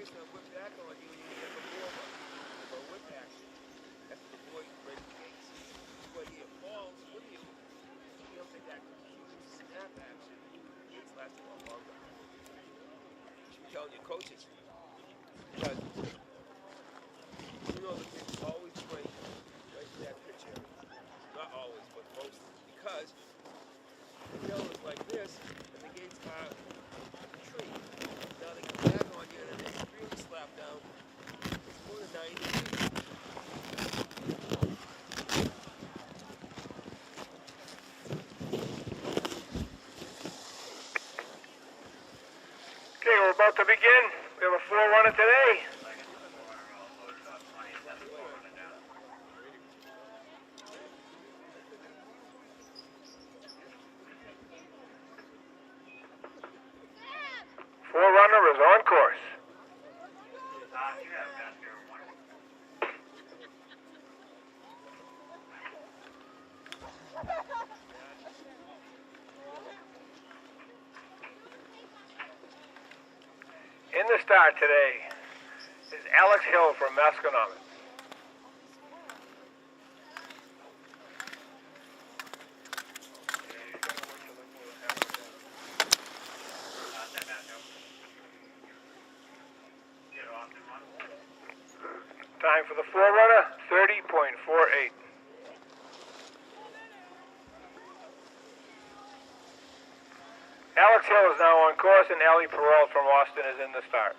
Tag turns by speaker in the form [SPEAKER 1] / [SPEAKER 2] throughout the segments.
[SPEAKER 1] gate's gonna whip back on you and you get a forward or whip action. That's what the boy breaks the gates. But he falls with you. You don't take that huge snap action. The gates last a lot longer. You should be telling your coaches. Because you know the kids always break right to that pitch area. Not always, but most. Because the tail is like this and the gates are the tree. Now they come back on you and they really slap down. It's more than 90 degrees.
[SPEAKER 2] Okay, we're about to begin. We have a forerunner today. Forerunner is on course. In the start today is Alex Hill from Masconomet. Time for the forerunner, 30.48. Alex Hill is now on course, and Allie Perrault from Austin is in the start.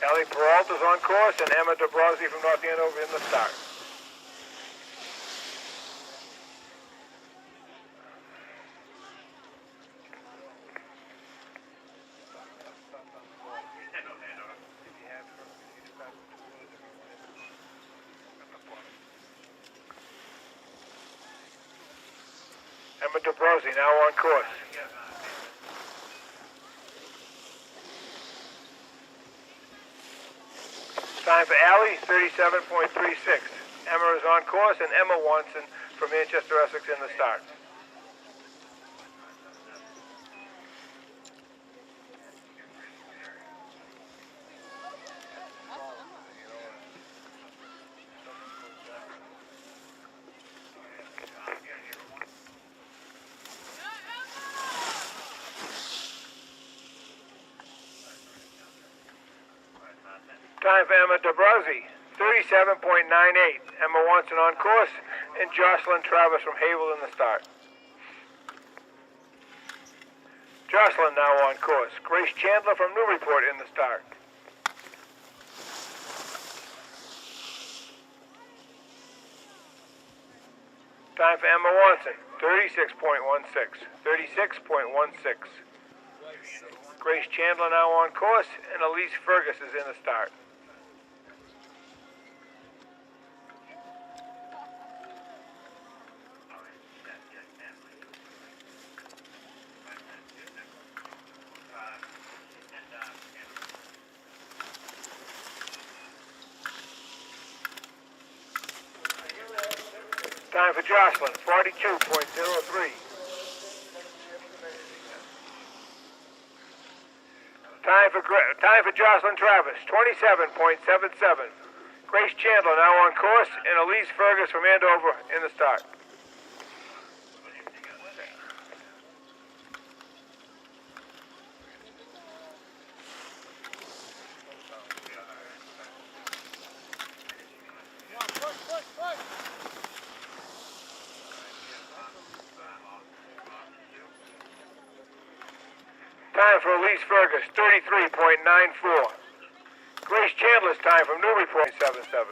[SPEAKER 2] Allie Perrault is on course, and Emma DeBrozzi from North Andover in the start. Emma DeBrozzi now on course. Time for Allie, 37.36. Emma is on course, and Emma Watson from Manchester, Essex in the start. Time for Emma DeBrozzi, 37.98. Emma Watson on course, and Jocelyn Travis from Havel in the start. Jocelyn now on course. Grace Chandler from Newburyport in the start. Time for Emma Watson, 36.16. 36.16. Grace Chandler now on course, and Elise Fergus is in the start. Time for Jocelyn, 42.03. Time for Jocelyn Travis, 27.77. Grace Chandler now on course, and Elise Fergus from Andover in the start. Time for Elise Fergus, 33.94. Grace Chandler's time from Newburyport, 77.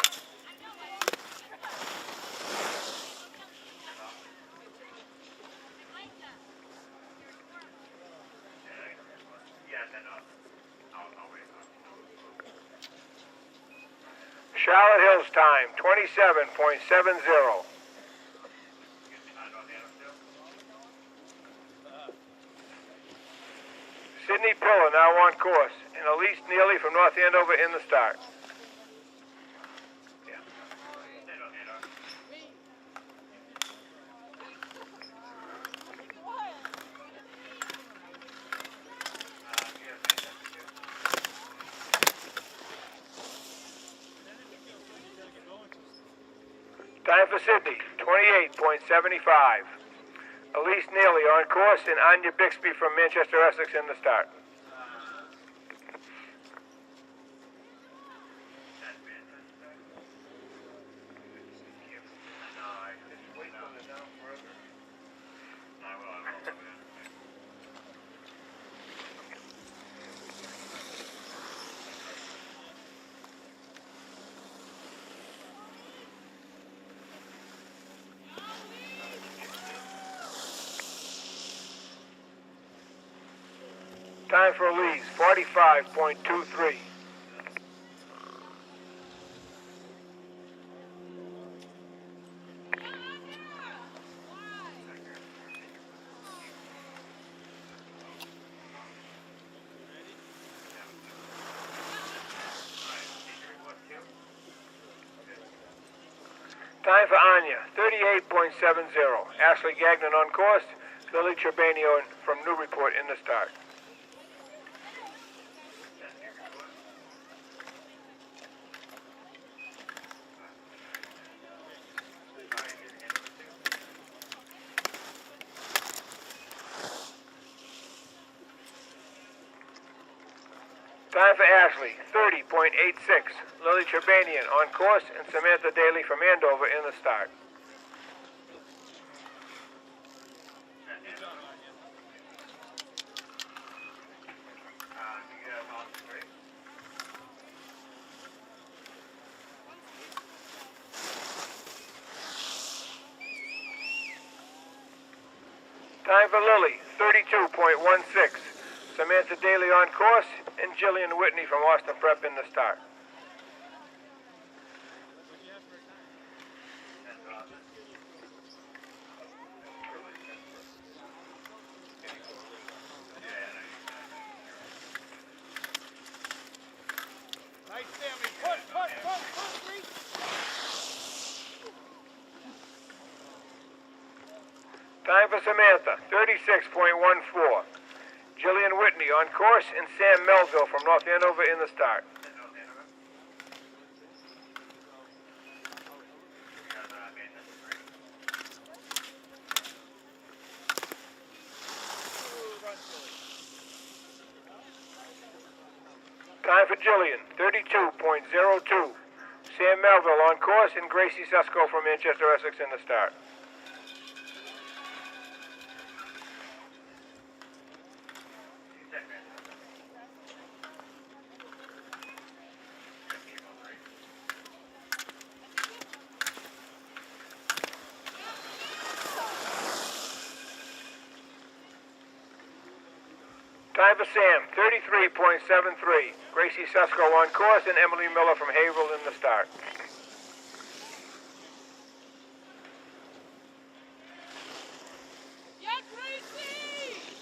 [SPEAKER 2] Charlotte Hill's time, 27.70. Sydney Pillar now on course, and Elise Neely from North Andover in the start. Time for Sydney, 28.75. Elise Neely on course and Anya Bixby from Manchester, Essex in the start. Time for Elise, 45.23. Time for Anya, 38.70. Ashley Gagnon on course, Lily Trebanian from Newburyport in the start. Time for Ashley, 30.86. Lily Trebanian on course and Samantha Daly from Andover in the start. Time for Lily, 32.16. Samantha Daly on course and Jillian Whitney from Austin Prep in the start. Time for Samantha, 36.14. Jillian Whitney on course and Sam Melville from North Andover in the start. Time for Jillian, 32.02. Sam Melville on course and Gracie Sesko from Manchester, Essex in the start. Time for Sam, 33.73. Gracie Sesko on course and Emily Miller from Haverhill in the start.
[SPEAKER 3] Yeah, Gracie!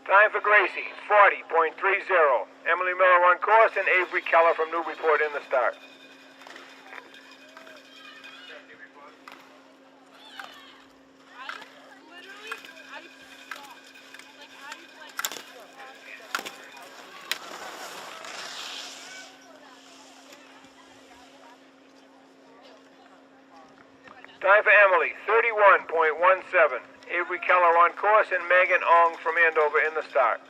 [SPEAKER 2] Time for Gracie, 40.30. Emily Miller on course and Avery Keller from Newburyport in the start. Time for Emily, 31.17. Avery Keller on course and Megan Ong from Andover in the start.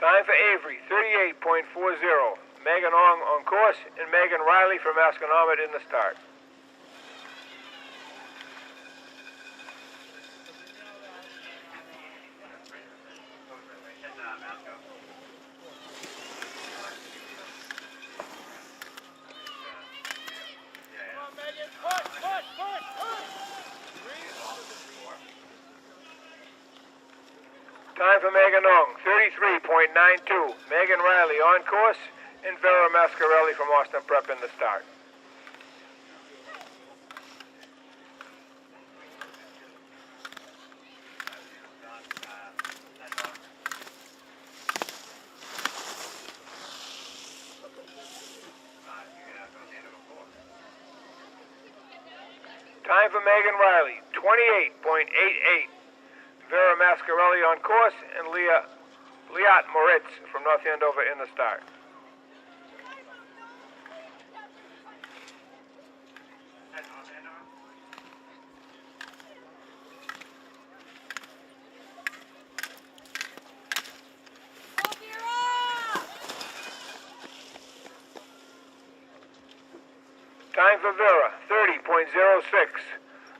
[SPEAKER 2] Time for Avery, 38.40. Megan Ong on course and Megan Riley from Masconomet in the start. 29.92. Megan Riley on course, and Vera Mascarelli from Austin Prep in the start. Time for Megan Riley, 28.88. Vera Mascarelli on course, and Liat Moritz from North Andover in the start. Time for Vera, 30.06.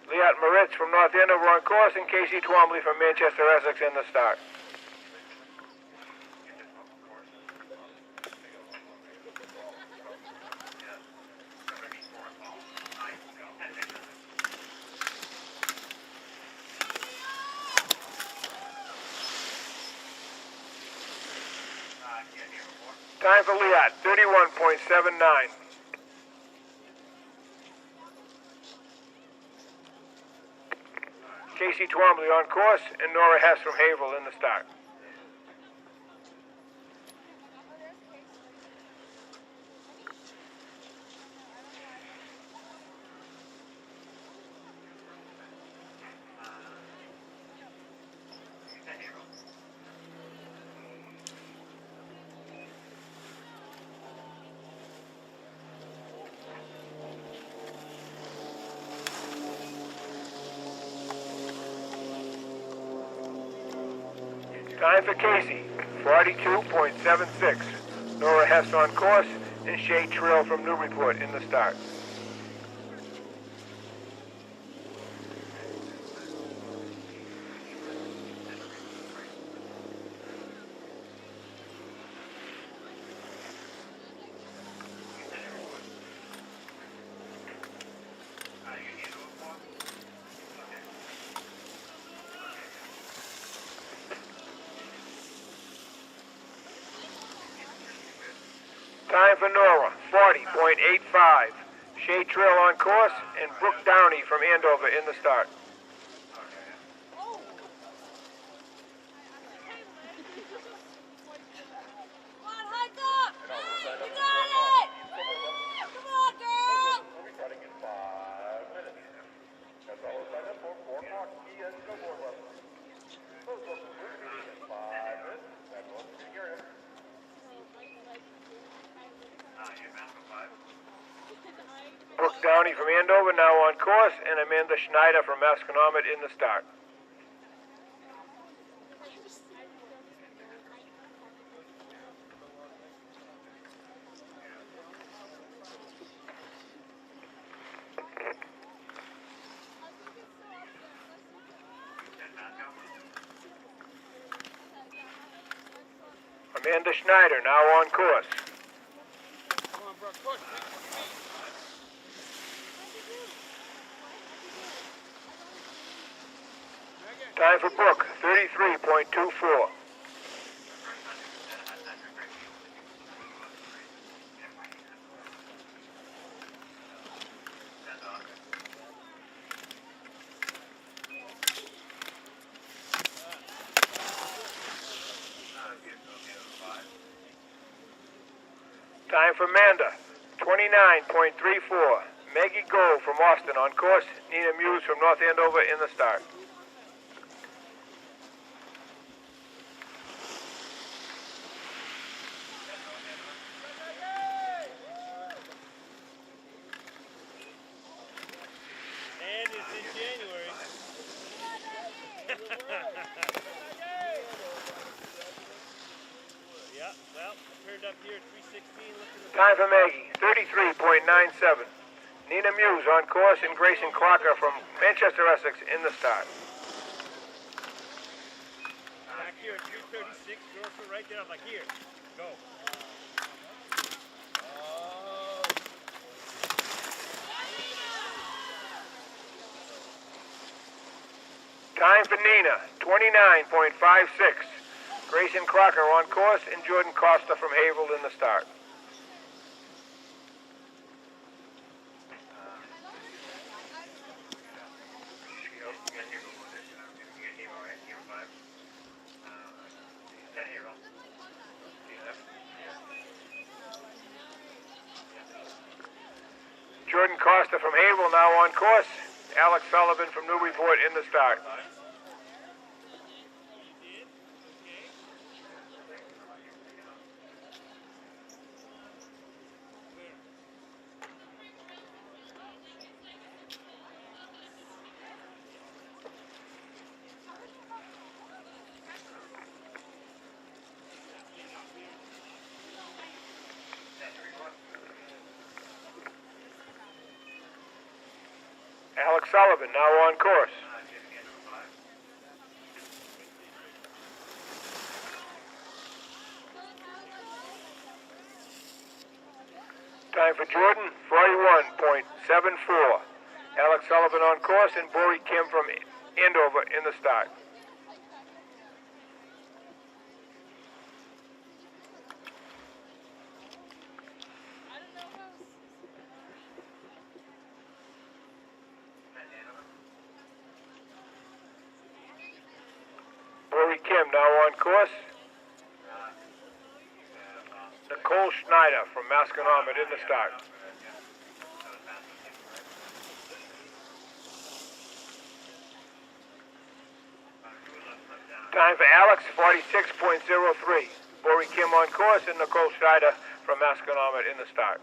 [SPEAKER 2] Liat Moritz from North Andover on course, and Casey Twombly from Manchester, Essex in the start. Time for Liat, 31.79. Casey Twombly on course, and Nora Hess from Haverhill in the start. Time for Casey, 42.76. Nora Hess on course, and Shay Trill from Newburyport in the start. Time for Nora, 40.85. Shay Trill on course, and Brooke Downey from Andover in the start. Brooke Downey from Andover now on course, and Amanda Schneider from Masconomet in the start. Amanda Schneider now on course.
[SPEAKER 1] Come on, Brooke, push.
[SPEAKER 2] Time for Brooke, 33.24. Time for Amanda, 29.34. Maggie Gold from Austin on course. Nina Muse from North Andover in the start.
[SPEAKER 3] And it's in January. Yeah, well, I turned up here at 316.
[SPEAKER 2] Time for Maggie, 33.97. Nina Muse on course, and Grayson Crocker from Manchester, Essex in the start.
[SPEAKER 3] Back here at 336, girls were right there. I'm like, here, go.
[SPEAKER 2] Time for Nina, 29.56. Grayson Crocker on course and Jordan Costa from Haverhill in the start. Jordan Costa from Haverhill now on course. Alex Sullivan from Newburyport in the start. Alex Sullivan now on course. Time for Jordan, 41.74. Alex Sullivan on course and Bori Kim from Andover in the start. Bori Kim now on course. Nicole Schneider from Masconomet in the start. Time for Alex, 46.03. Bori Kim on course and Nicole Schneider from Masconomet in the start.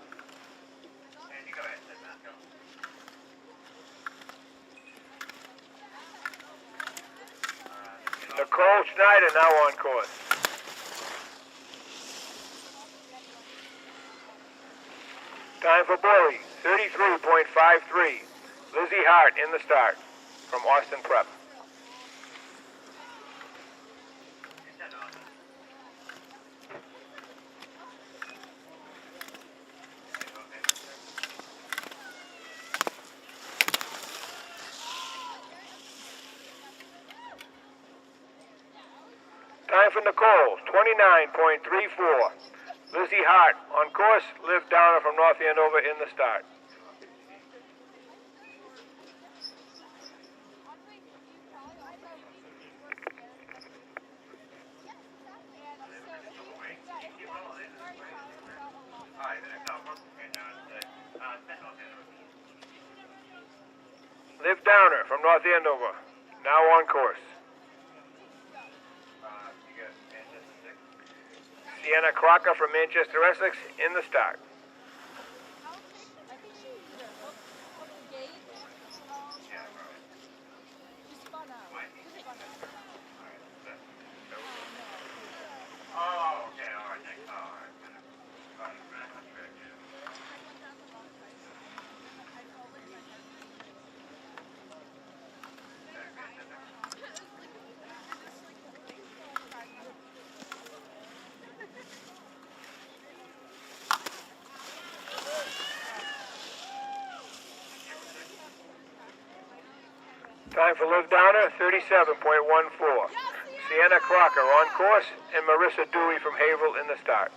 [SPEAKER 2] Nicole Schneider now on course. Time for Bori, 33.53. Lizzie Hart in the start from Austin Prep. Time for Nicole, 29.34. Lizzie Hart on course, Liv Downer from North Andover in the start. Liv Downer from North Andover, now on course. Sienna Crocker from Manchester, Essex in the start. Time for Liv Downer, 37.14. Sienna Crocker on course and Marissa Dewey from Haverhill in the start.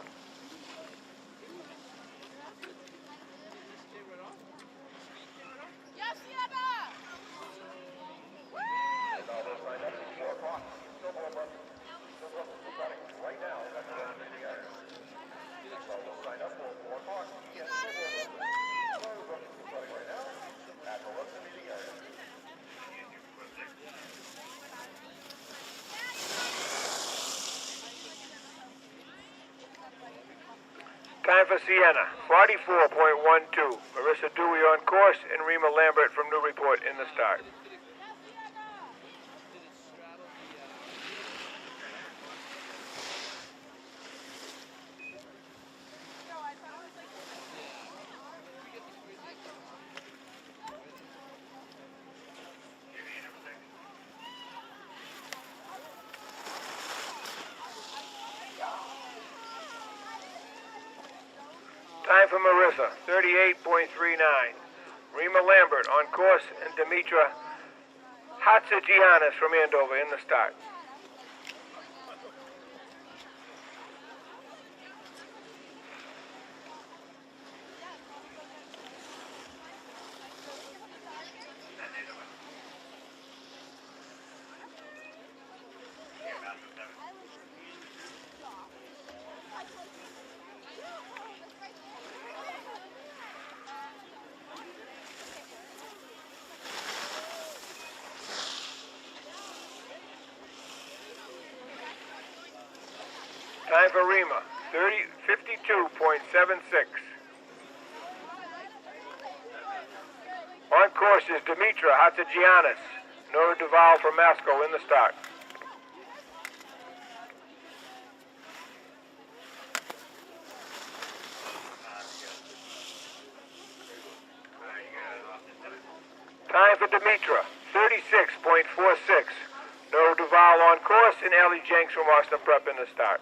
[SPEAKER 2] Time for Sienna, 44.12. Marissa Dewey on course and Rima Lambert from Newburyport in the start. Time for Marissa, 38.39. Rima Lambert on course and Demetra Hatzigiannis from Andover in the start. Time for Rima, 52.76. On course is Dimitra Hatzigiannis. Nora Duval from Masco in the start. Time for Dimitra, 36.46. Nora Duval on course and Ellie Jenks from Austin Prep in the start.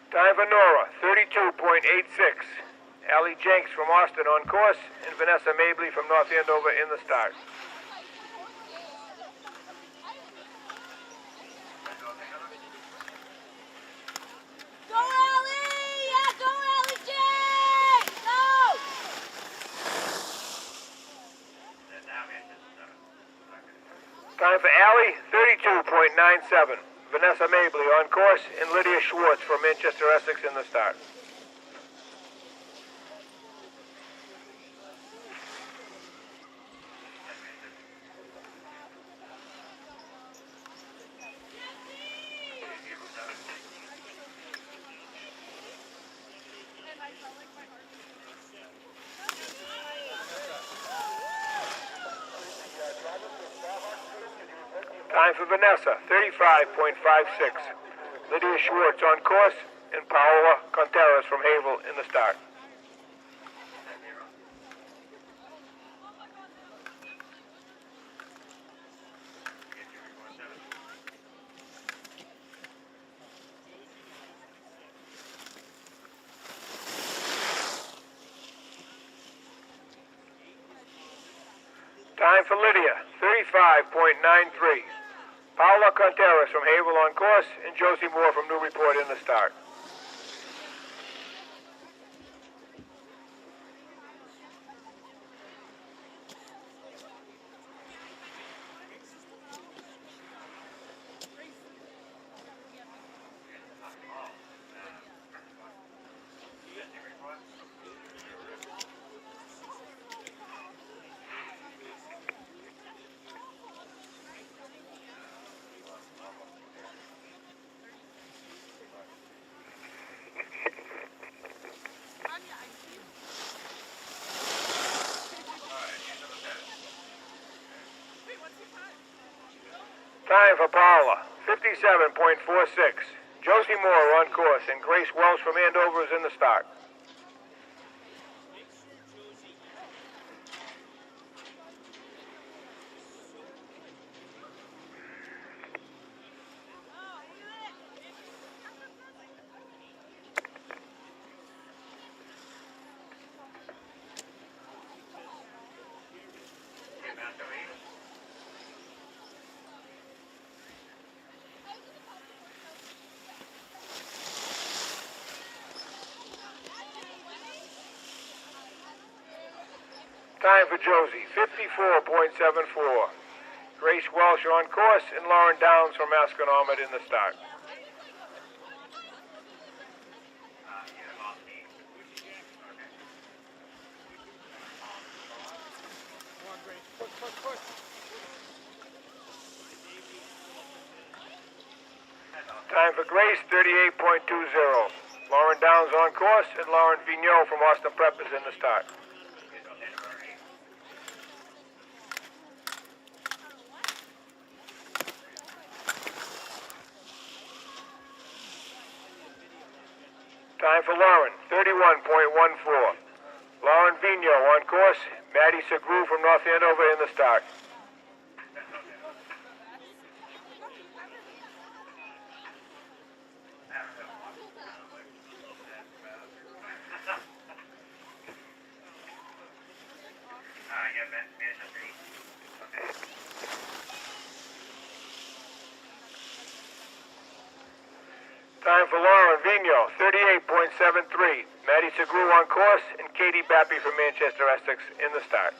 [SPEAKER 2] Time for Nora, 32.86. Allie Jenks from Austin on course, and Vanessa Mabley from North Andover in the start.
[SPEAKER 4] Go, Allie! Yeah, go, Allie Jenks! Go!
[SPEAKER 2] Time for Allie, 32.97. Vanessa Mabley on course, and Lydia Schwartz from Manchester, Essex in the start. Time for Vanessa, 35.56. Lydia Schwartz on course, and Paola Contreras from Havel in the start. Time for Lydia, 35.93. Paola Contreras from Havel on course, and Josie Moore from Newburyport in the start. Time for Paola, 57.46. Josie Moore on course, and Grace Welsh from Andover is in the start. Time for Josie, 54.74. Grace Welsh on course, and Lauren Downs from Masconomet in the start. Time for Grace, 38.20. Lauren Downs on course, and Lauren Vigneault from Austin Prep is in the start. Time for Lauren, 31.14. Lauren Vigneault on course, Maddie Segru from North Andover in the start. Time for Lauren Vigneault, 38.73. Maddie Segru on course, and Katie Bappy from Manchester, Essex in the start.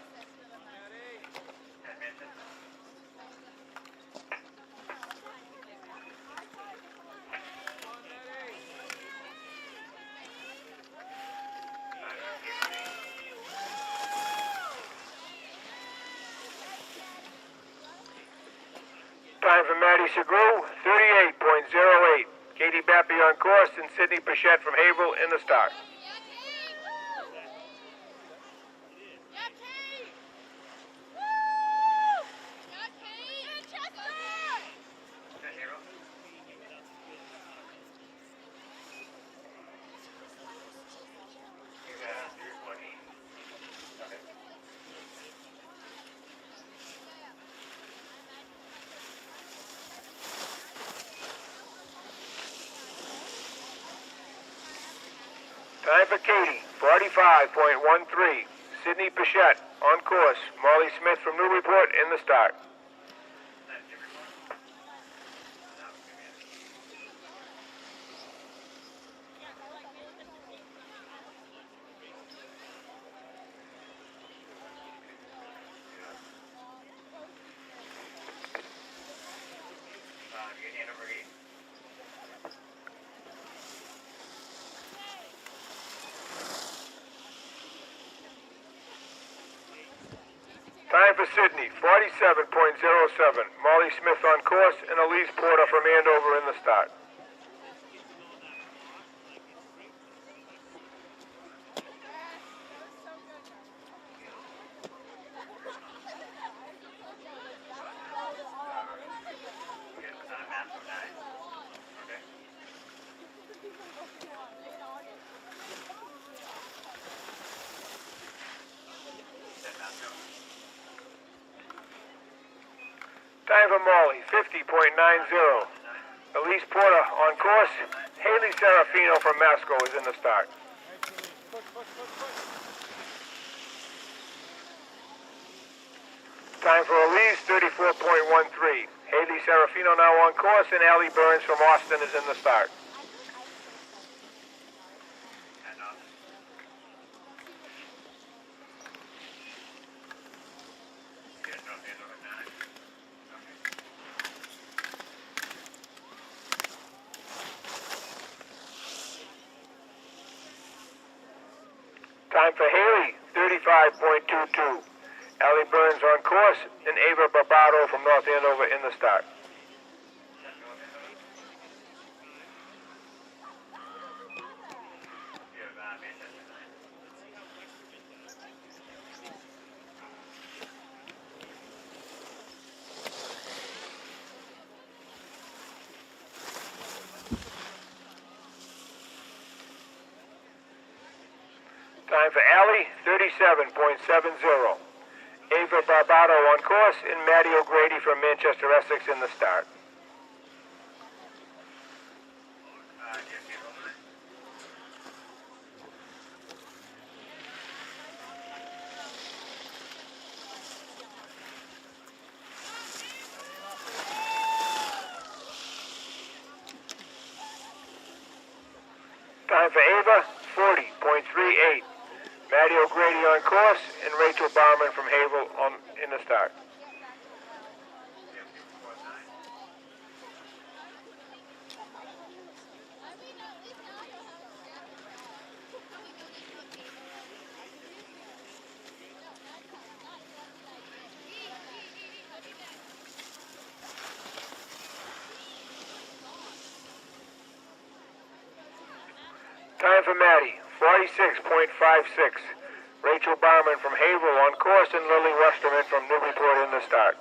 [SPEAKER 2] Time for Maddie Segru, 38.08. Katie Bappy on course and Sydney Pichette from Haverhill in the start. Time for Katie, 45.13. Sydney Pichette on course. Molly Smith from Newburyport in the start. Time for Sydney, 47.07. Molly Smith on course and Elise Porter from Andover in the start. Time for Molly, 50.90. Elise Porter on course. Haley Serafino from Masco is in the start. Time for Elise, 34.13. Haley Serafino now on course, and Allie Burns from Austin is in the start. Time for Haley, 35.22. Allie Burns on course, and Ava Barbato from North Andover in the start. Time for Allie, 37.70. Ava Barbato on course, and Maddie O'Grady from Manchester, Essex in the start. Time for Ava, 40.38. Maddie O'Grady on course, and Rachel Barman from Haverhill in the start. Time for Maddie, 46.56. Rachel Barman from Haverhill on course, and Lily Westerman from Newburyport in the start.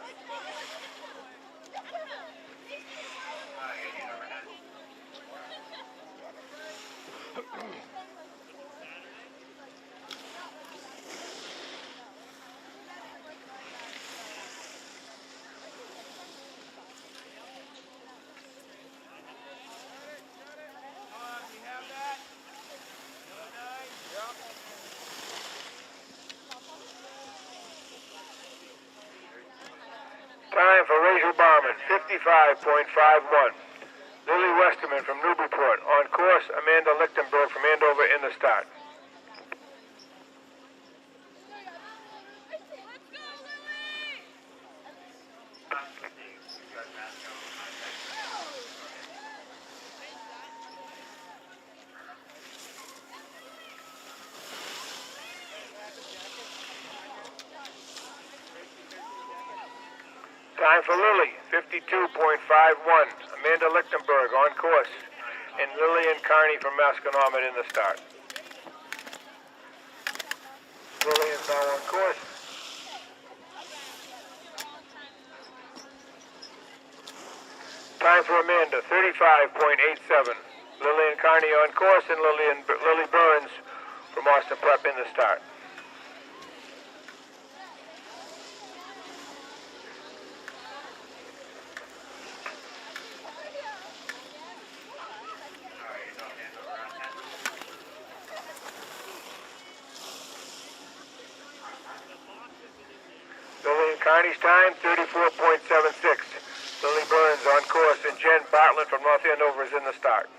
[SPEAKER 2] Time for Rachel Barman, 55.51. Lily Westerman from Newburyport on course. Amanda Lichtenberg from Andover in the start. Time for Lily, 52.51. Amanda Lichtenberg on course. And Lillian Carney from Masconomet in the start. Lillian's now on course. Time for Amanda, 35.87. Lillian Carney on course and Lily Burns from Austin Prep in the start. Lillian Carney's time, 34.76. Lily Burns on course and Jen Bartlett from North Andover is in the start.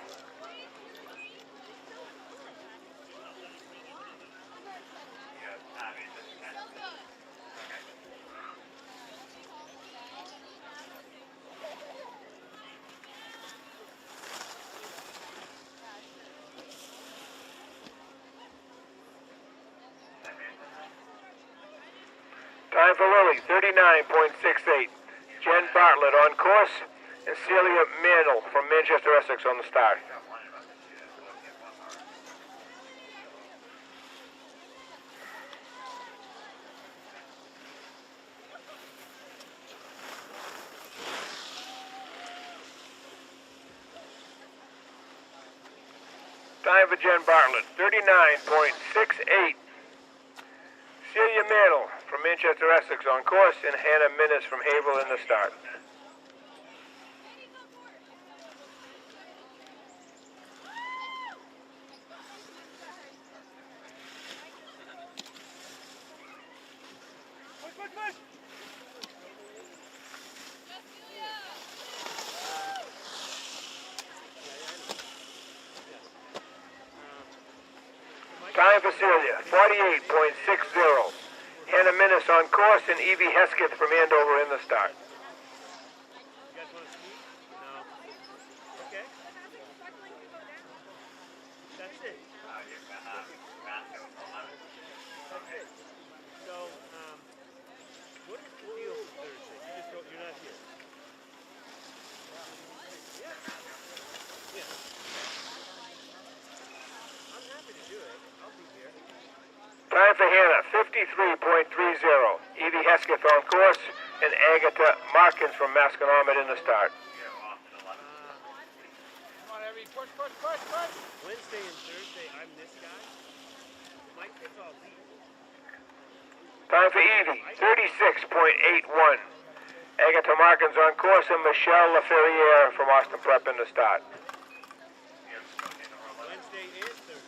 [SPEAKER 2] Time for Lily, 39.68. Jen Bartlett on course and Celia Mandel from Manchester, Essex on the start. Time for Jen Bartlett, 39.68. Celia Mandel from Manchester, Essex on course, and Hannah Minnis from Haverhill in the start. Time for Celia, 48.60. Hannah Minnis on course and Evie Hesketh from Andover in the start.
[SPEAKER 3] You guys want to ski? No. Okay. That's it. That's it. So, what is the deal for Thursday? You're not here. Yeah. Yeah. I'm happy to do it. I'll be here.
[SPEAKER 2] Time for Hannah, 53.30. Evie Hesketh on course and Agatha Markins from Masconomet in the start.
[SPEAKER 1] Come on, Evie, push.
[SPEAKER 3] Wednesday and Thursday, I'm this guy. My kids all leave.
[SPEAKER 2] Time for Evie, 36.81. Agatha Markins on course and Michelle LaFerriere from Austin Prep in the start.
[SPEAKER 3] Wednesday and Thursday.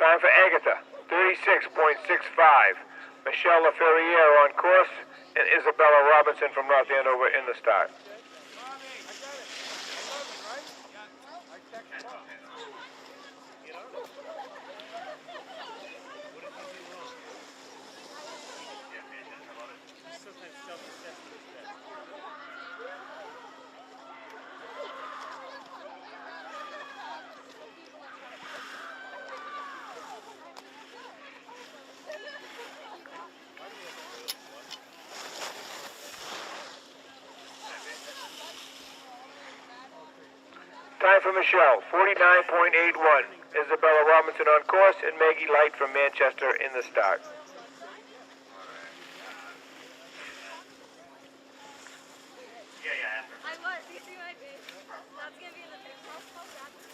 [SPEAKER 2] Time for Agatha, 36.65. Michelle LaFerriere on course and Isabella Robinson from North Andover in the start.
[SPEAKER 3] Sometimes self-assessment is best.
[SPEAKER 2] Time for Michelle, 49.81. Isabella Robinson on course and Maggie Light from Manchester in the start.
[SPEAKER 4] I was. You see my face? That's gonna be in the picture. I'll grab it.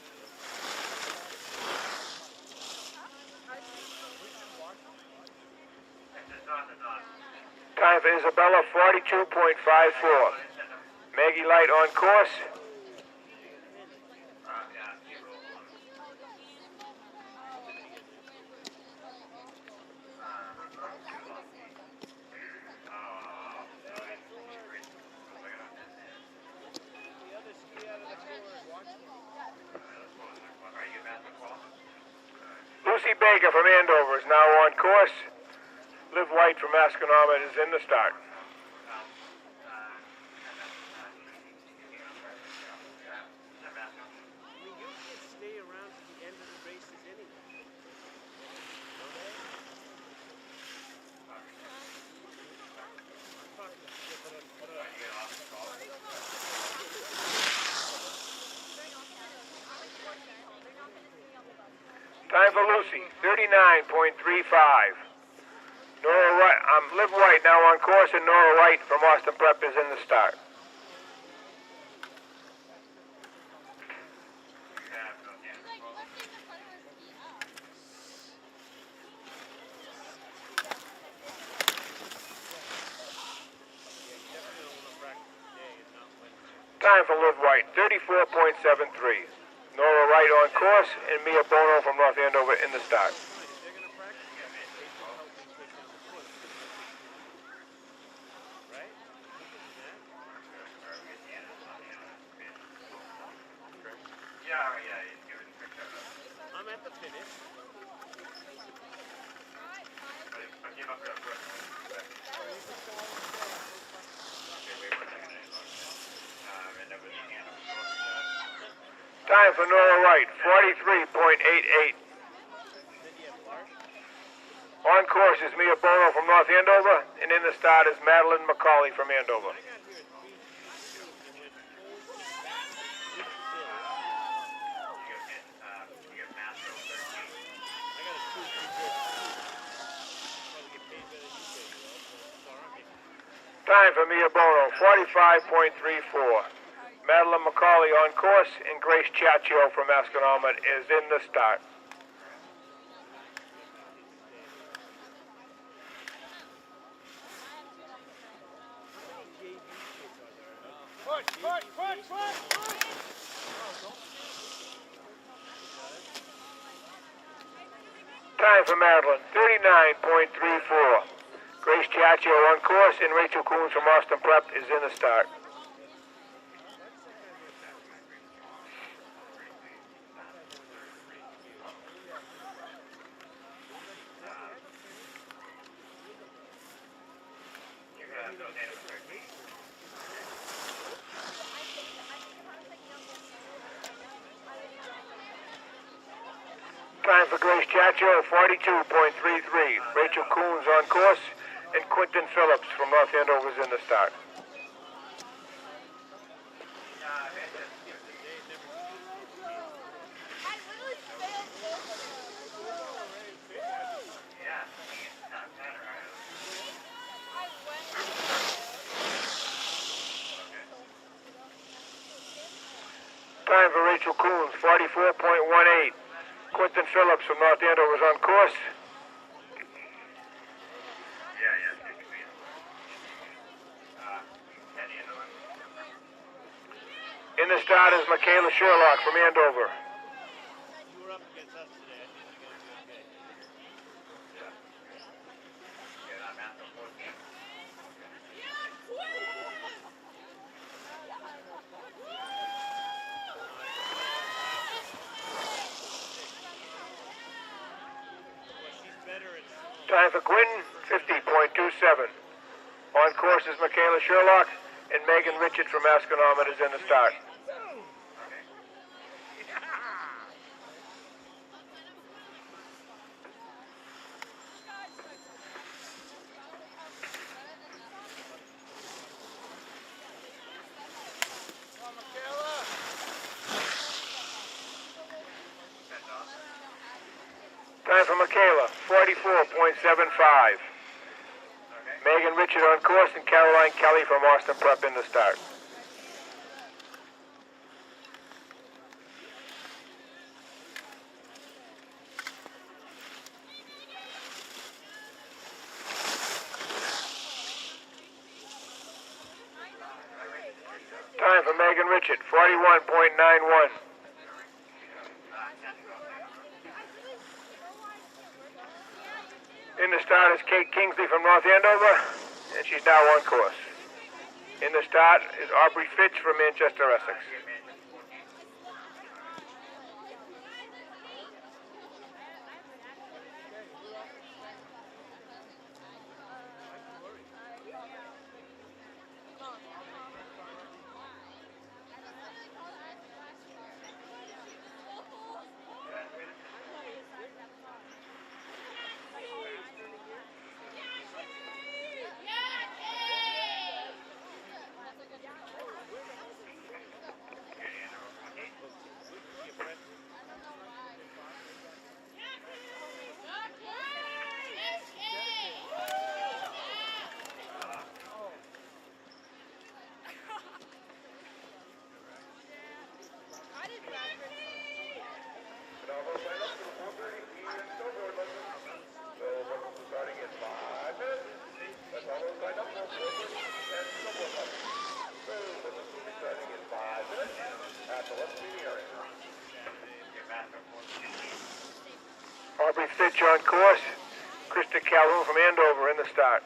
[SPEAKER 2] Time for Isabella, 42.54. Maggie Light on course. Lucy Baker from Andover is now on course. Liv White from Masconomet is in the start. for Lucy, 39.35. Nora Wright, Liv White now on course, and Nora Wright from Austin Prep is in the start. Time for Liv White, 34.73. Nora Wright on course, and Mia Bono from North Andover in the start.
[SPEAKER 3] I'm at the finish.
[SPEAKER 2] Time for Nora Wright, 43.88. On course is Mia Bono from North Andover, and in the start is Madeline McCauley from Andover. Time for Mia Bono, 45.34. Madeline McCauley on course, and Grace Chaccio from Masconomet is in the start. Time for Madeline, 39.34. Grace Chaccio on course, and Rachel Coons from Austin Prep is in the start. Time for Grace Chaccio, 42.33. Rachel Coons on course, and Quentin Phillips from North Andover is in the start. Time for Rachel Coons, 44.18. Quentin Phillips from North Andover is on course. In the start is Michaela Sherlock from Andover.
[SPEAKER 3] You were up against us today. I think you're going to be okay.
[SPEAKER 2] Time for Quinn, 50.27. On course is Michaela Sherlock, and Megan Richard from Masconomet is in the start. Time for Michaela, 44.75. Megan Richard on course, and Caroline Kelly from Austin Prep in the start. Time for Megan Richard, 41.91. In the start is Kate Kingsley from North Andover, and she's now on course. In the start is Aubrey Fitch from Manchester, Essex. Beach on course. Krista Calhoun from Andover in the start.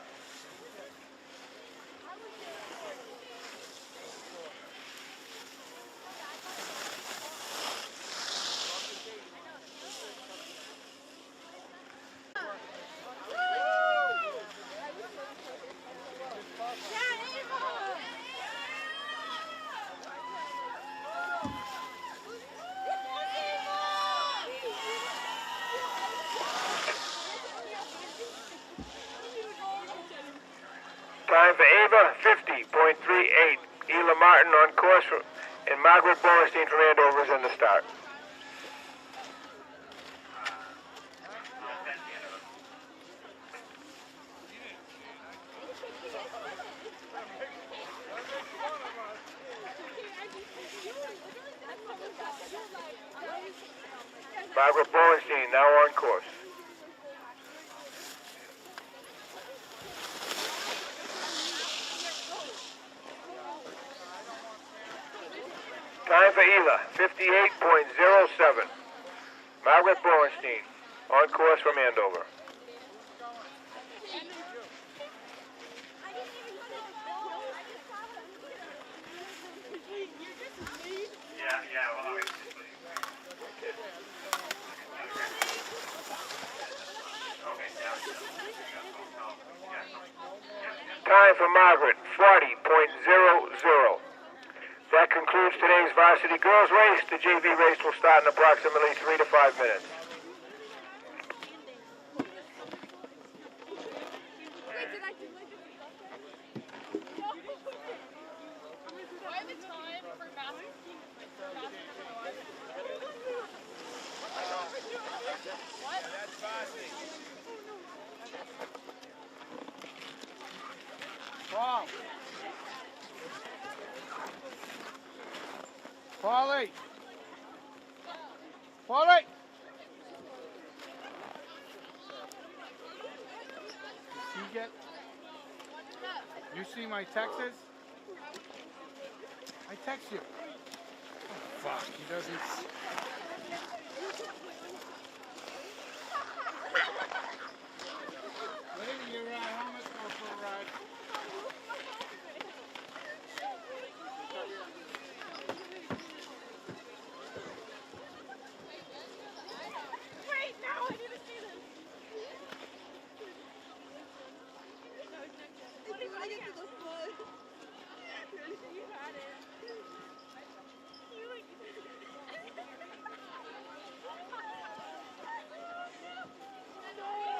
[SPEAKER 2] Time for Ava, 50.38. Ela Martin on course, and Margaret Borenstein from Andover is in the start. Margaret Borenstein now on course. Time for Ela, 58.07. Margaret Borenstein on course from Andover. Time for Margaret, 40.00. That concludes today's varsity girls race. The JV race will start in approximately 3 to 5 minutes.
[SPEAKER 5] Paulie! Paulie! You see my texts? I text you. Oh, fuck, he doesn't. Lady, you're right. How much go for a ride?
[SPEAKER 4] No.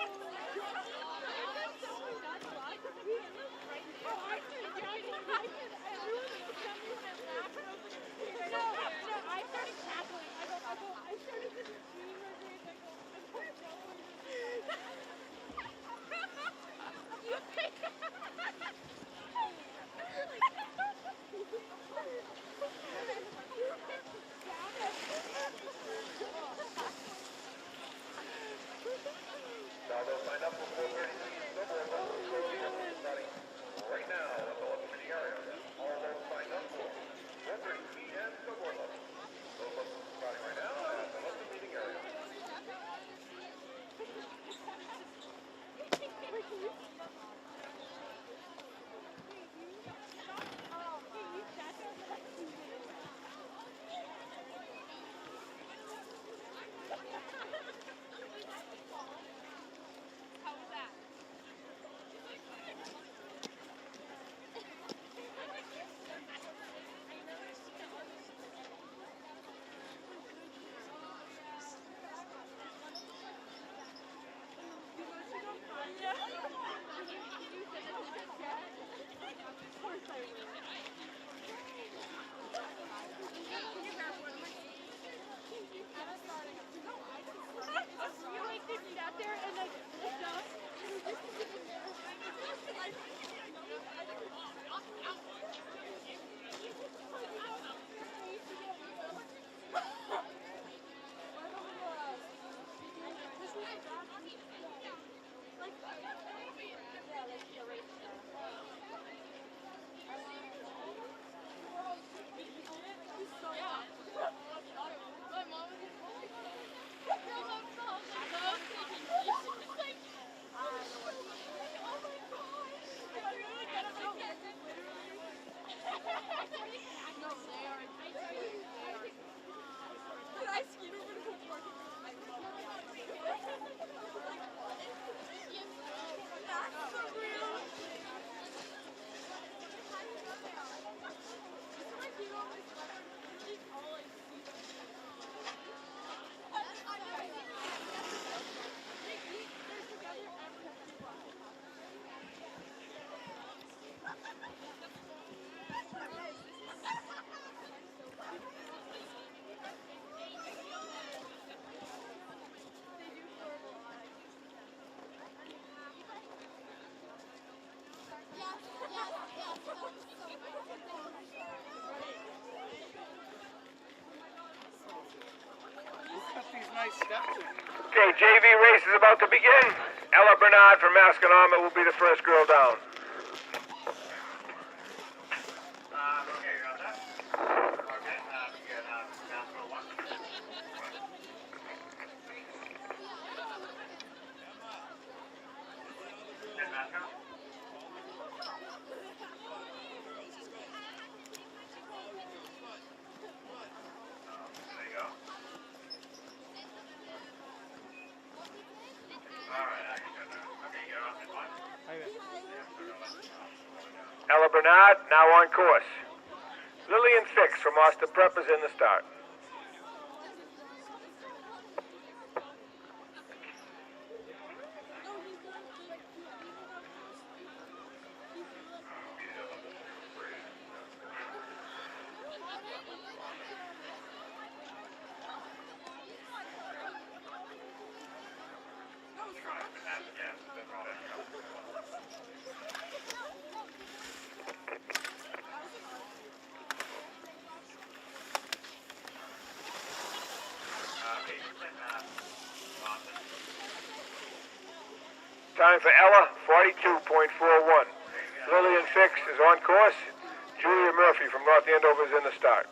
[SPEAKER 3] nice stuff to you.
[SPEAKER 2] Okay, JV race is about to begin. Ella Bernard from Masconomet will be the first girl down. Ella Bernard now on course. Lillian Fix from Austin Prep is in the start. Time for Ella, 42.41. Lillian Fix is on course. Julia Murphy from North Andover is in the start.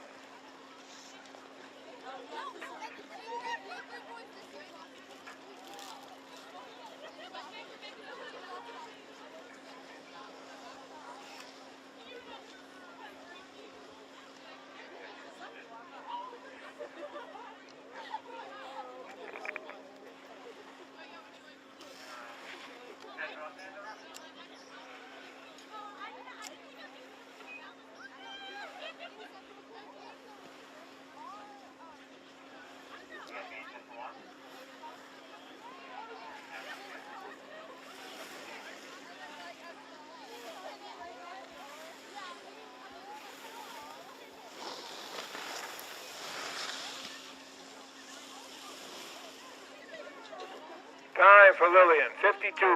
[SPEAKER 2] Time for Lillian, 52.54.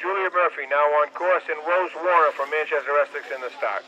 [SPEAKER 2] Julia Murphy now on course, and Rose Warner from Manchester Essex in the start.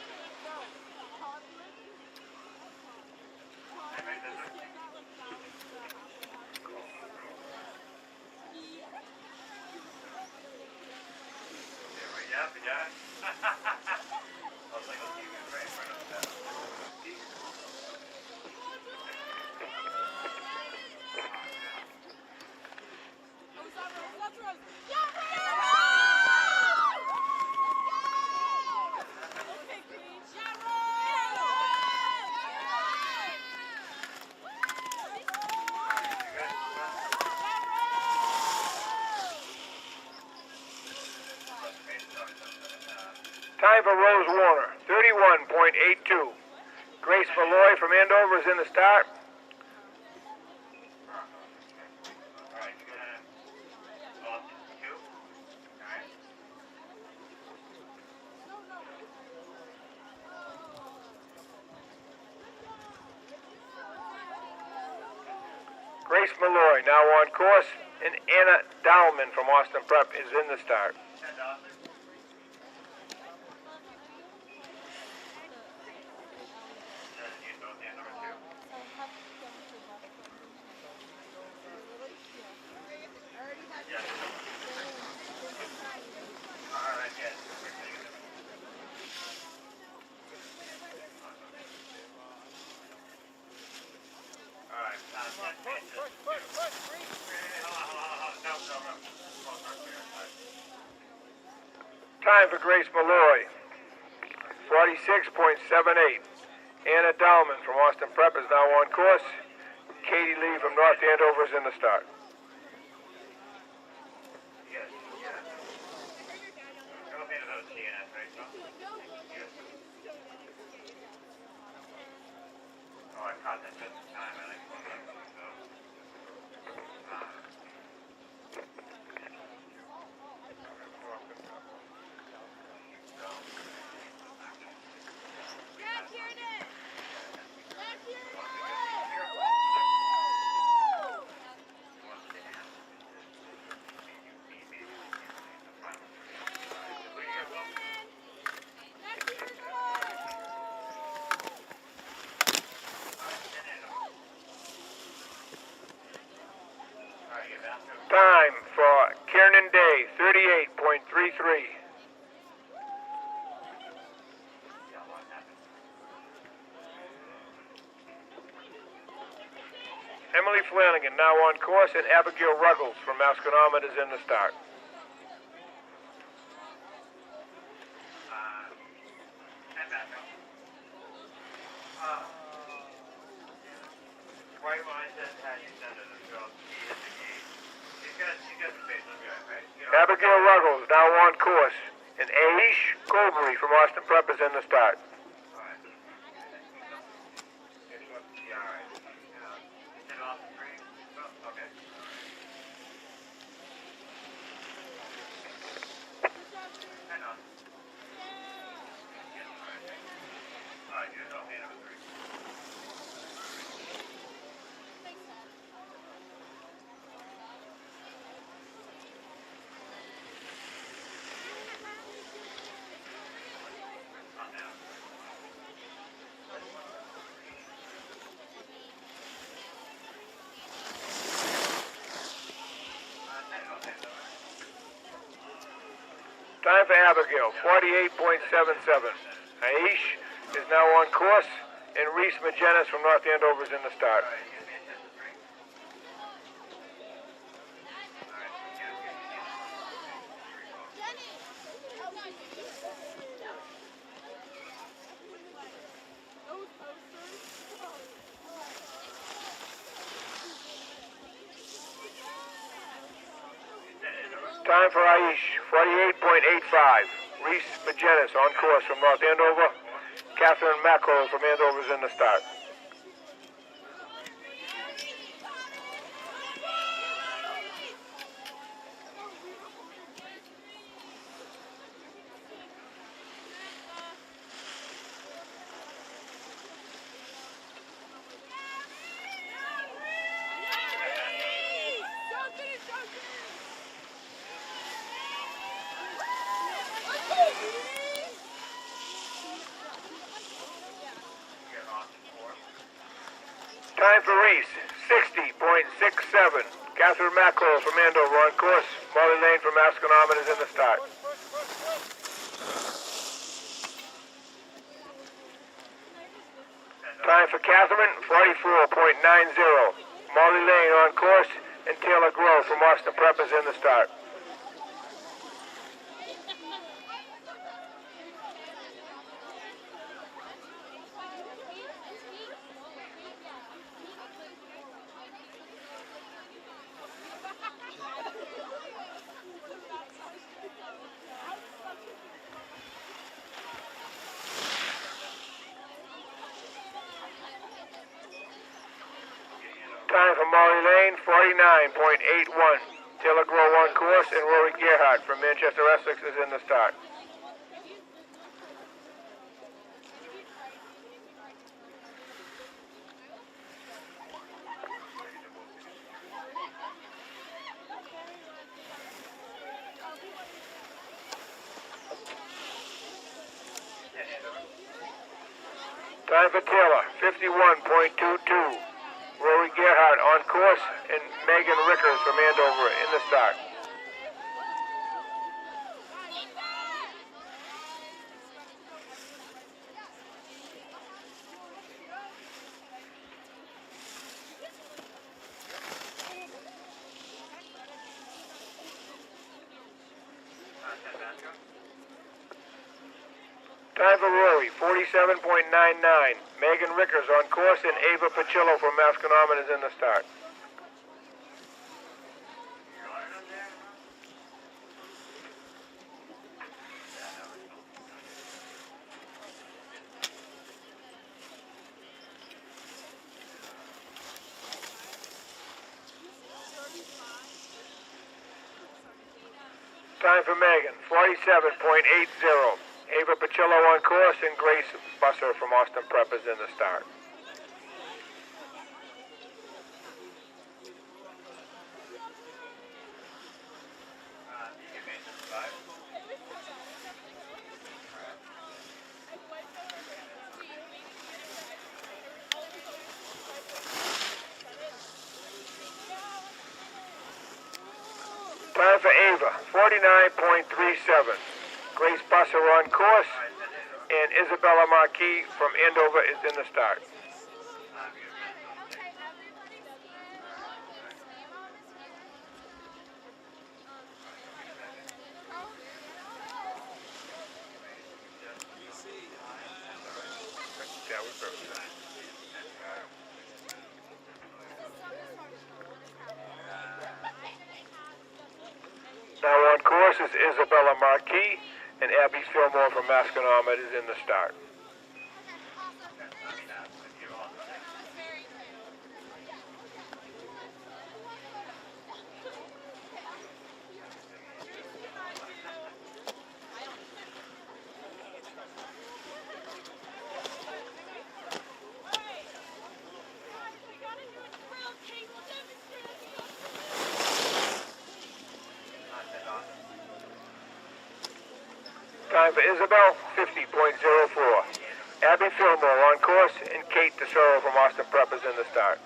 [SPEAKER 2] Time for Rose Warner, 31.82. Grace Malloy from Andover is in the start. Grace Malloy now on course, and Anna Dowman from Austin Prep is in the start. Time for Grace Malloy, 46.78. Anna Dowman from Austin Prep is now on course. Katie Lee from North Andover is in the start. Emily Flanagan now on course, and Abigail Ruggles from Masconomet is in the start.
[SPEAKER 3] White wine says Patty Center, so she is the key. She's got the face of the guy, right? You know,
[SPEAKER 2] Abigail Ruggles now on course, and Aish Colbury from Austin Prep is in the start.
[SPEAKER 3] all right. Yeah, all right. Is it off the three? Oh, okay. Hang on. Yeah, all right. All right, you're okay, number three.
[SPEAKER 2] Time for Abigail, 48.77. Aish is now on course, and Reese Magenis from North Andover is in the start. Time for Aish, 48.85. Reese Magenis on course from North Andover. Catherine Mackrell from Andover is in the start. Time for Reese, 60.67. Catherine Mackrell from Andover on course. Molly Lane from Masconomet is in the start. Time for Catherine, 44.90. Molly Lane on course, and Taylor Grove from Austin Prep is in the start. Time for Molly Lane, 49.81. Taylor Grove on course, and Rory Gerhardt from Manchester, Essex is in the start. Time for Taylor, 51.22. Rory Gerhardt on course, and Megan Rickers from Andover in the start. Time for Rory, 47.99. Megan Rickers on course, and Ava Pacillo from Masconomet is in the start. Time for Megan, 47.80. Ava Pacillo on course, and Grace Busser from Austin Prep is in the start. Time for Ava, 49.37. Grace Busser on course, and Isabella Marquis from Andover is in the start. is Isabella Marquis, and Abby Fillmore from Masconomet is in the start. Time for Isabel, 50.04. Abby Fillmore on course, and Kate Tesoro from Austin Prep is in the start.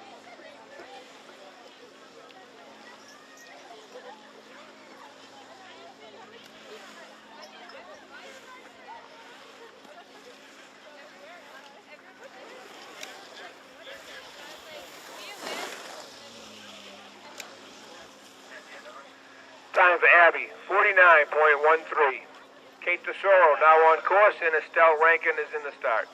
[SPEAKER 2] Time for Abby, 49.13. Kate Tesoro now on course, and Estelle Rankin is in the start.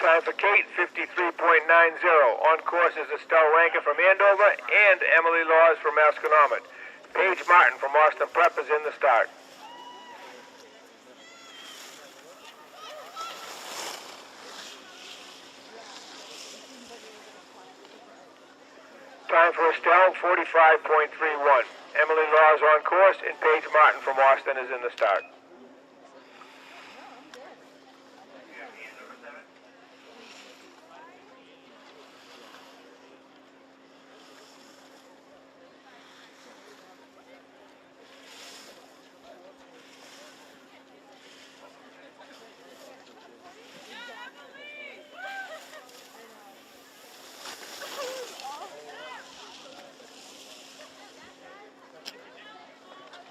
[SPEAKER 2] Time for Kate, 53.90. On course is Estelle Rankin from Andover and Emily Laws from Masconomet. Paige Martin from Austin Prep is in the start. Time for Estelle, 45.31. Emily Laws on course, and Paige Martin from Austin is in the start.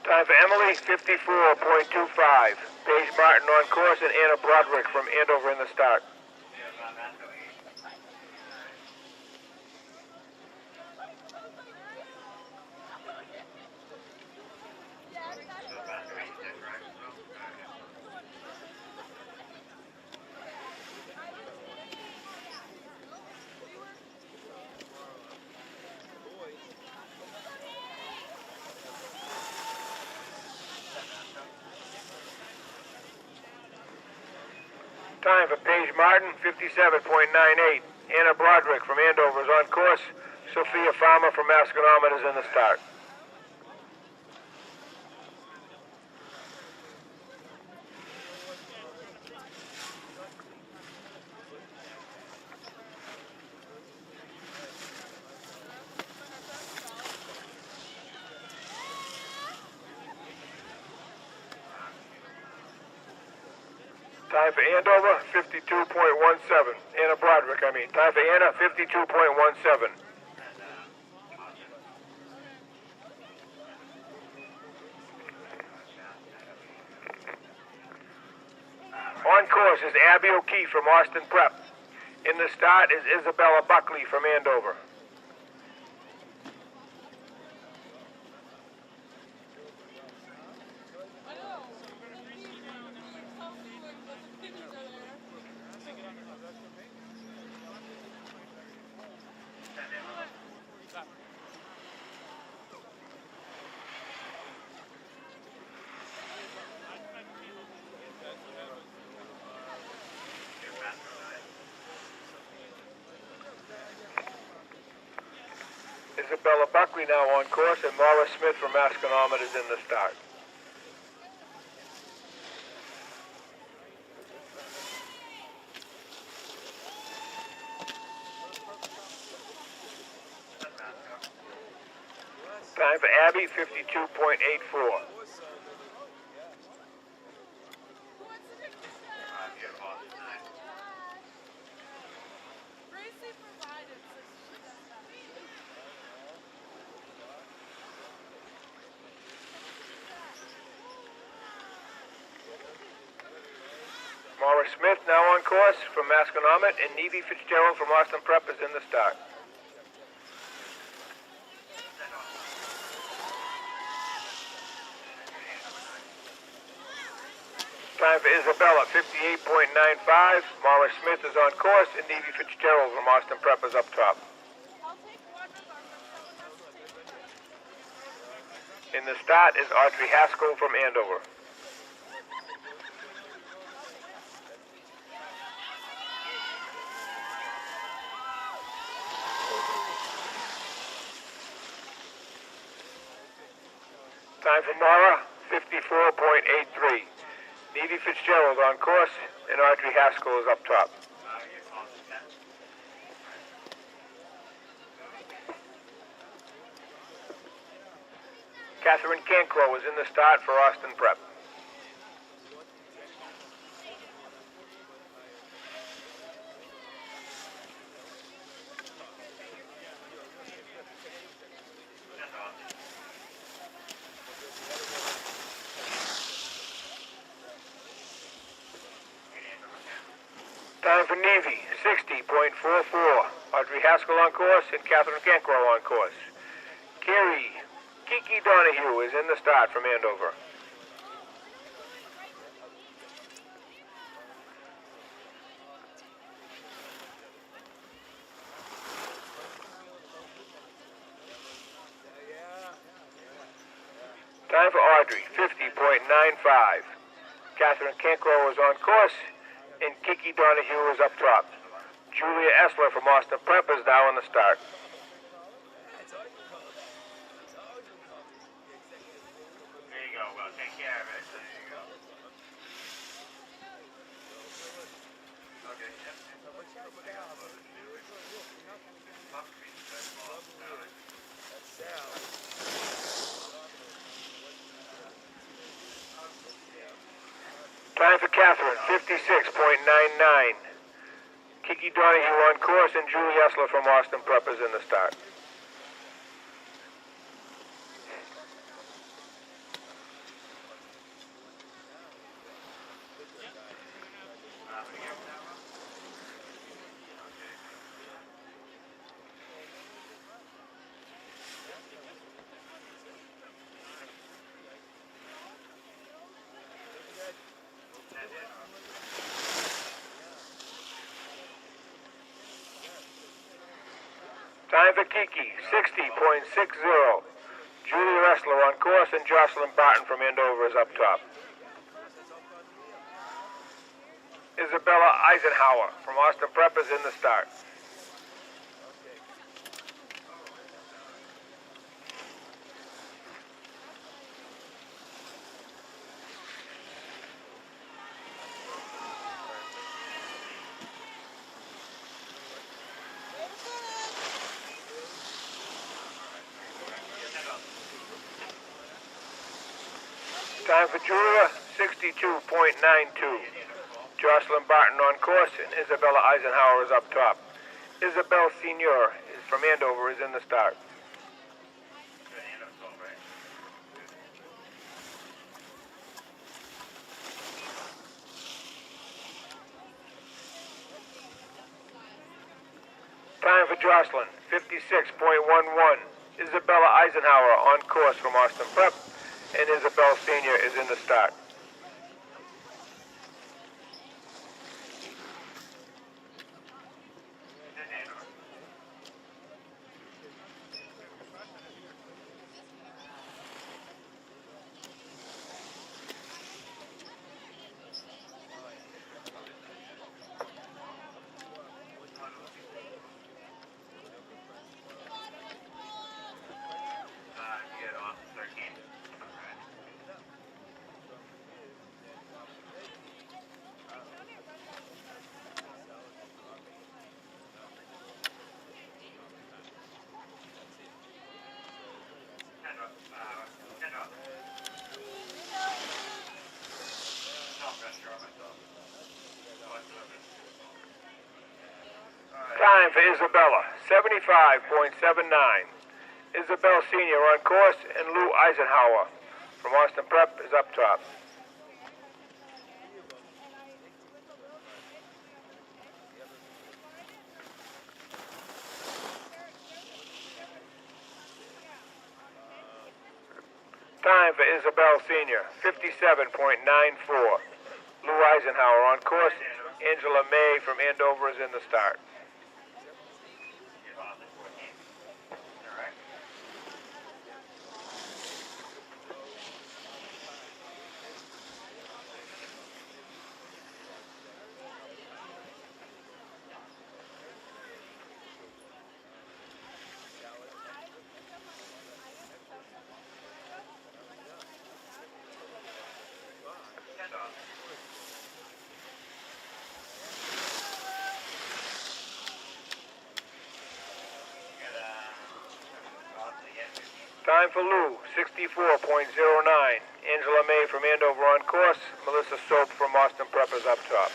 [SPEAKER 2] Time for Emily, 54.25. Paige Martin on course, and Anna Broderick from Andover in the start. Time for Paige Martin, 57.98. Anna Broderick from Andover is on course. Sophia Farmer from Masconomet is in the start. Time for Andover, 52.17. Anna Broderick, Time for Anna, 52.17. On course is Abby O'Keefe from Austin Prep. In the start is Isabella Buckley from Andover. Isabella Buckley now on course, and Maura Smith from Masconomet is in the start. Time for Abby, 52.84. Maura Mara Smith now on course from Masconomet, and Nevy Fitzgerald from Austin Prep is in the start. Time for Isabella, 58.95. Mara Smith is on course, and Nevy Fitzgerald from Austin Prep is up top.
[SPEAKER 4] I'll take one regardless.
[SPEAKER 2] In the start is Audrey Haskell from Andover. Time for Mara, 54.83. Nevy Fitzgerald on course, and Audrey Haskell is up top. Catherine Cancro is in the start for Austin Prep. Time for Navy, 60.44. Audrey Haskell on course and Catherine Cancro on course. Kiki Donahue is in the start from Andover. Time for Audrey, 50.95. Catherine Cancro is on course, and Kiki Donahue is up top. Julia Essler from Austin Prep is now on the start.
[SPEAKER 3] There you go. Well, take care of it. There you go. Okay.
[SPEAKER 2] Time for Catherine, 56.99. Kiki Donahue on course, and Julie Essler from Austin Prep is in the start. Time for Kiki, 60.60. Julie Essler on course, and Jocelyn Barton from Andover is up top. Isabella Eisenhower from Austin Prep is in the start. Time for Julia, 62.92. Jocelyn Barton on course, and Isabella Eisenhower is up top. Isabel Senior from Andover is in the start. Time for Jocelyn, 56.11. Isabella Eisenhower on course from Austin Prep, and Isabel Senior is in the start. Time for Isabella, 75.79. Isabel Senior on course, and Lou Eisenhower from Austin Prep is up top. Time for Isabel Sr., 57.94. Lou Eisenhower on course. Angela May from Andover is in the start. Time for Lou, 64.09. Angela May from Andover on course. Melissa Soap from Austin Prep is up top.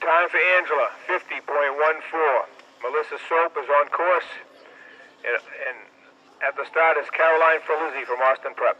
[SPEAKER 2] Time for Angela, 50.14. Melissa Soap is on course. And at the start is Caroline Felizi from Austin Prep.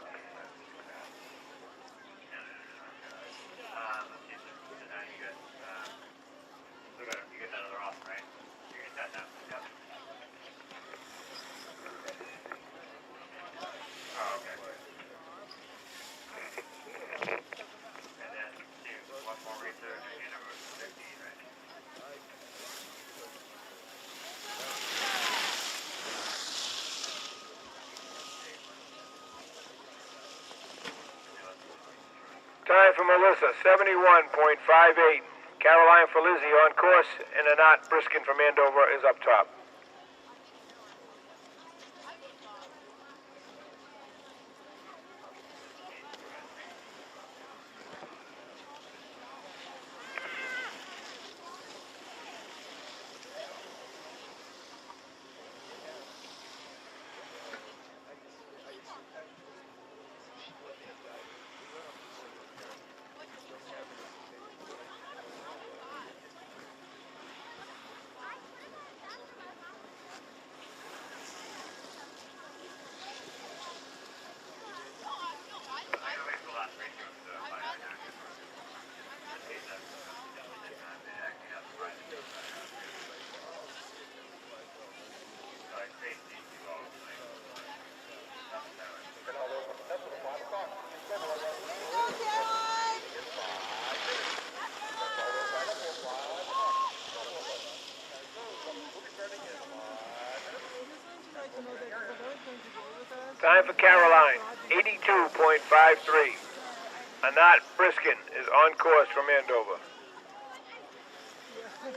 [SPEAKER 2] Time for Melissa, 71.58. Caroline Felizi on course, and Anat Briskin from Andover is up top. Time for Caroline, 82.53. Anat Briskin is on course from Andover.
[SPEAKER 3] There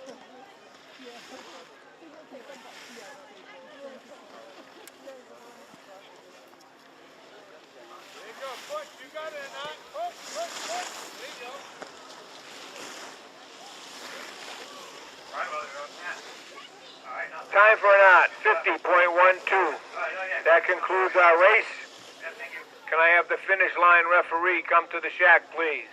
[SPEAKER 3] you go, push. You got it, Anat. Push. There you go.
[SPEAKER 2] Time for Anat, 50.12. That concludes our race. Can I have the finish line referee come to the shack, please?